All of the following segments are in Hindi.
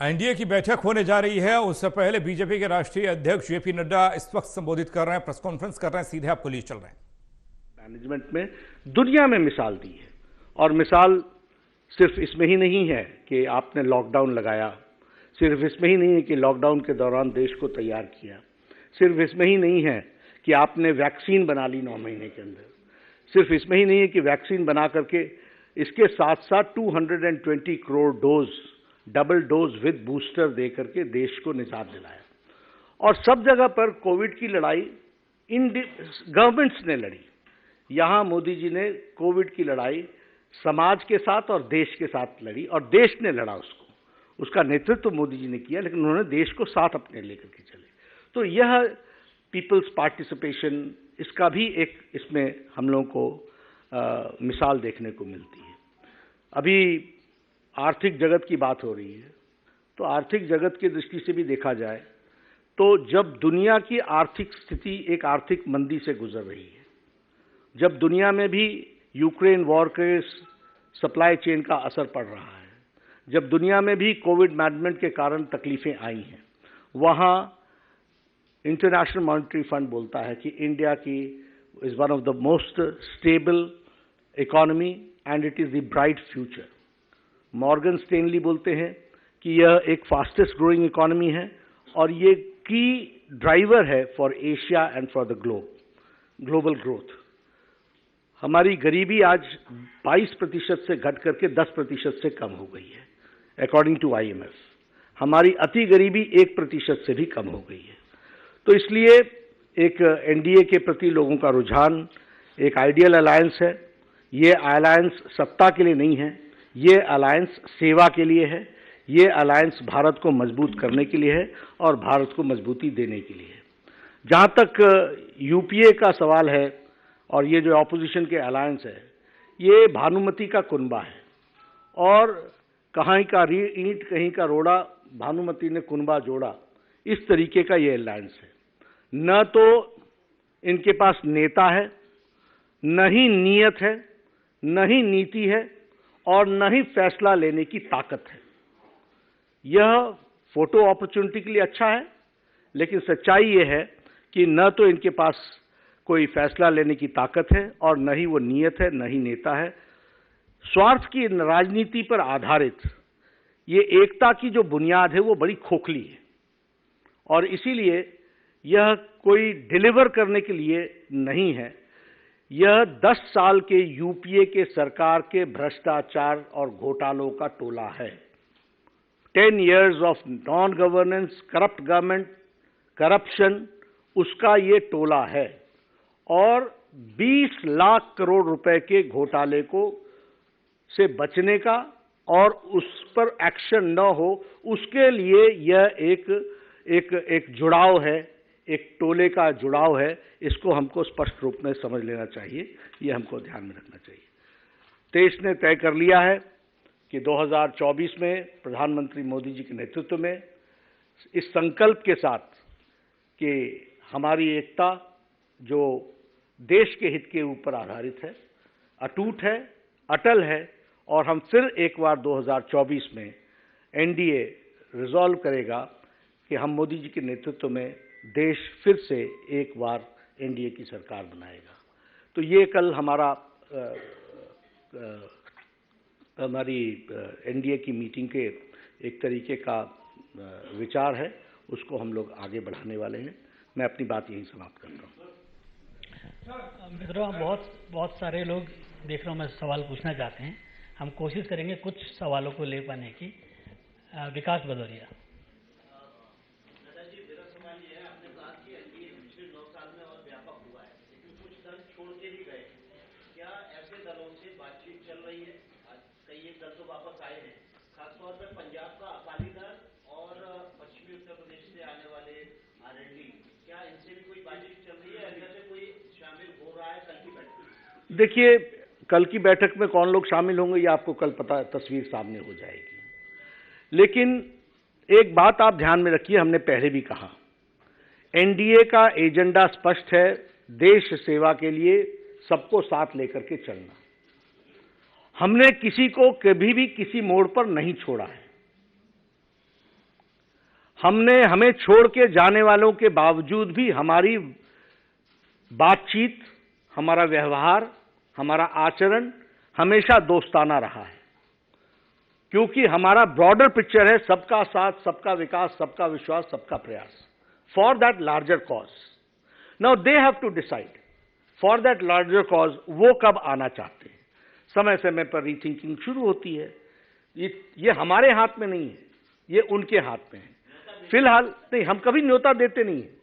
एनडीए की बैठक होने जा रही है। उससे पहले बीजेपी के राष्ट्रीय अध्यक्ष जेपी नड्डा इस वक्त संबोधित कर रहे हैं, प्रेस कॉन्फ्रेंस कर रहे हैं। सीधे आपको लिए चल रहे हैं। मैनेजमेंट में दुनिया में मिसाल दी है, और मिसाल सिर्फ इसमें ही नहीं है कि आपने लॉकडाउन लगाया, सिर्फ इसमें ही नहीं है कि लॉकडाउन के दौरान देश को तैयार किया, सिर्फ इसमें ही नहीं है कि आपने वैक्सीन बना ली 9 महीने के अंदर, सिर्फ इसमें ही नहीं है कि वैक्सीन बना करके इसके साथ साथ 220 crore dose, double dose with booster दे करके देश को निजात दिलाया। और सब जगह पर कोविड की लड़ाई इन गवर्नमेंट्स ने लड़ी। यहां मोदी जी ने कोविड की लड़ाई समाज के साथ और देश के साथ लड़ी, और देश ने लड़ा उसको। उसका नेतृत्व मोदी जी ने किया, लेकिन उन्होंने देश को साथ अपने लेकर के चले। तो यह पीपल्स पार्टिसिपेशन, इसका भी एक इसमें हम लोगों को मिसाल देखने को मिलती है। अभी आर्थिक जगत की बात हो रही है, तो आर्थिक जगत की दृष्टि से भी देखा जाए तो जब दुनिया की आर्थिक स्थिति एक आर्थिक मंदी से गुजर रही है, जब दुनिया में भी यूक्रेन वॉर के सप्लाई चेन का असर पड़ रहा है, जब दुनिया में भी कोविड मैनेजमेंट के कारण तकलीफें आई हैं, वहाँ इंटरनेशनल मॉनेटरी फंड बोलता है कि इंडिया की is one of the most stable economy and it is the bright future. Morgan Stanley बोलते हैं कि यह एक फास्टेस्ट ग्रोइंग इकोनॉमी है और ये की ड्राइवर है for Asia and for the global growth. हमारी गरीबी आज 22% से घट करके 10% से कम हो गई है अकॉर्डिंग टू IMF। हमारी अति गरीबी 1% से भी कम हो गई है। तो इसलिए एक एनडीए के प्रति लोगों का रुझान एक आइडियल अलायंस है। ये अलायंस सत्ता के लिए नहीं है, ये अलायंस सेवा के लिए है, ये अलायंस भारत को मजबूत करने के लिए है और भारत को मजबूती देने के लिए है। जहाँ तक यूपीए का सवाल है और ये जो ऑपोजिशन के अलायंस है, ये भानुमति का कुनबा है, और कहीं का ईंट कहीं का रोड़ा, भानुमति ने कुनबा जोड़ा, इस तरीके का ये अलायंस है। न तो इनके पास नेता है, न ही नीयत है, न ही नीति है, और न ही फैसला लेने की ताकत है। यह फोटो अपॉर्चुनिटी के लिए अच्छा है, लेकिन सच्चाई यह है कि न तो इनके पास कोई फैसला लेने की ताकत है और न ही वो नीयत है, न ही नेता है। स्वार्थ की राजनीति पर आधारित ये एकता की जो बुनियाद है वो बड़ी खोखली है, और इसीलिए यह कोई डिलीवर करने के लिए नहीं है। यह 10 साल के यूपीए के सरकार के भ्रष्टाचार और घोटालों का टोला है। 10 years of non governance, corrupt government, corruption, उसका ये टोला है। और 20 लाख करोड़ रुपए के घोटाले को से बचने का और उस पर एक्शन न हो, उसके लिए यह एक जुड़ाव है, एक टोले का जुड़ाव है। इसको हमको स्पष्ट रूप में समझ लेना चाहिए, ये हमको ध्यान में रखना चाहिए। देश ने तय कर लिया है कि 2024 में प्रधानमंत्री मोदी जी के नेतृत्व में इस संकल्प के साथ कि हमारी एकता जो देश के हित के ऊपर आधारित है, अटूट है, अटल है, और हम फिर एक बार 2024 में एनडीए रिजॉल्व करेगा कि हम मोदी जी के नेतृत्व में देश फिर से एक बार एनडीए की सरकार बनाएगा। तो ये कल हमारी एनडीए की मीटिंग के एक तरीके का विचार है, उसको हम लोग आगे बढ़ाने वाले हैं। मैं अपनी बात यहीं समाप्त करता हूँ। मित्रों, बहुत सारे लोग देख रहा हूँ, मैं सवाल पूछना चाहते हैं। हम कोशिश करेंगे कुछ सवालों को ले पाने की। विकास भदौरिया। देखिए, कल की बैठक में कौन लोग शामिल होंगे ये आपको कल पता, तस्वीर सामने हो जाएगी। लेकिन एक बात आप ध्यान में रखिए, हमने पहले भी कहा, एनडीए का एजेंडा स्पष्ट है, देश सेवा के लिए सबको साथ लेकर के चलना। हमने किसी को कभी भी किसी मोड़ पर नहीं छोड़ा है। हमें छोड़ के जाने वालों के बावजूद भी हमारी बातचीत, हमारा व्यवहार, हमारा आचरण हमेशा दोस्ताना रहा है, क्योंकि हमारा ब्रॉडर पिक्चर है सबका साथ, सबका विकास, सबका विश्वास, सबका प्रयास, for that larger cause. Now they have to decide for that larger cause वो कब आना चाहते हैं। समय समय पर रीथिंकिंग शुरू होती है। ये हमारे हाथ में नहीं है, ये उनके हाथ में है। फिलहाल नहीं, हम कभी न्योता देते नहीं है।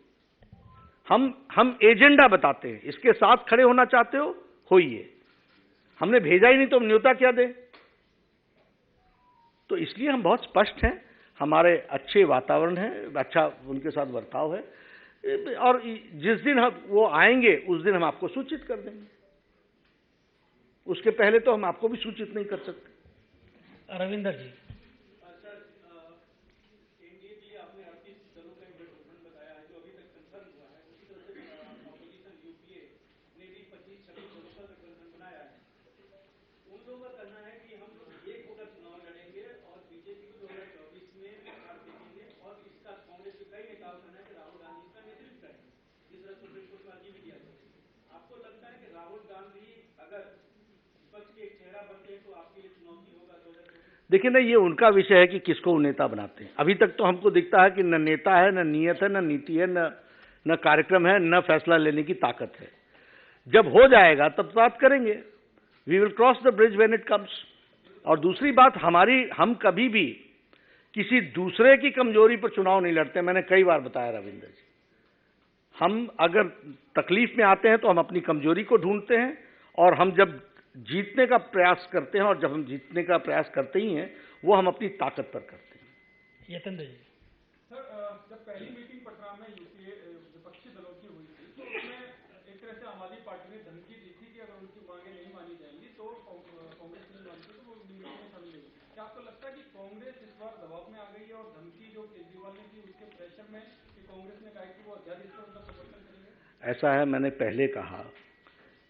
हम एजेंडा बताते हैं, इसके साथ खड़े होना चाहते हो, होइए। हमने भेजा ही नहीं तो हम न्योता क्या दें? तो इसलिए हम बहुत स्पष्ट हैं, हमारे अच्छे वातावरण है, अच्छा उनके साथ बर्ताव है, और जिस दिन वो आएंगे उस दिन हम आपको सूचित कर देंगे। उसके पहले तो हम आपको भी सूचित नहीं कर सकते। रविंदर जी, देखिए ना, ये उनका विषय है कि किसको वो नेता बनाते हैं। अभी तक तो हमको दिखता है कि न नेता है, न नीयत है, न नीति है, न कार्यक्रम है, न फैसला लेने की ताकत है। जब हो जाएगा तब बात करेंगे। We will cross the bridge when it comes. और दूसरी बात, हम कभी भी किसी दूसरे की कमजोरी पर चुनाव नहीं लड़ते। मैंने कई बार बताया रविंदर जी, हम अगर तकलीफ में आते हैं तो हम अपनी कमजोरी को ढूंढते हैं, और हम जब जीतने का प्रयास करते हैं, और जब हम जीतने का प्रयास करते ही हैं, वो हम अपनी ताकत पर करते हैं। यतेंद्र जी, सर, जब पहली मीटिंग पटना में यूपीए विपक्षी दलों की हुई थी, तो उसमें एक तरह से आम आदमी पार्टी ने धमकी दी थी कि अगर उनकी मांगे नहीं मानी जाएंगी तो कांग्रेस नहीं मानती तो वो मीटिंग में शामिल होगी। क्या आपको लगता है कि कांग्रेस इस बार दबाव में आ गई है, और धमकी जो केजरीवाल ने दी उसके प्रेशर में कि कांग्रेस ने कहा कि वो अध्यादेश पर उनका समर्थन करेंगे? ऐसा है, मैंने पहले कहा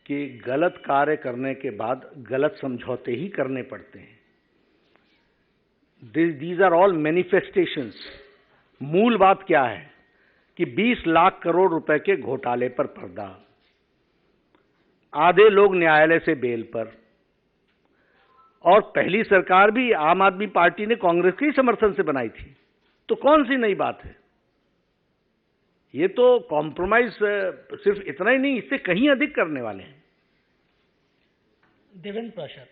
कि गलत कार्य करने के बाद गलत समझौते ही करने पड़ते हैं। These are all manifestations. मूल बात क्या है कि 20 लाख करोड़ रुपए के घोटाले पर पर्दा, आधे लोग न्यायालय से बेल पर, और पहली सरकार भी आम आदमी पार्टी ने कांग्रेस के ही समर्थन से बनाई थी। तो कौन सी नई बात है? ये तो कॉम्प्रोमाइज सिर्फ इतना ही नहीं, इससे कहीं अधिक करने वाले हैं। देवेंद्र प्रसाद।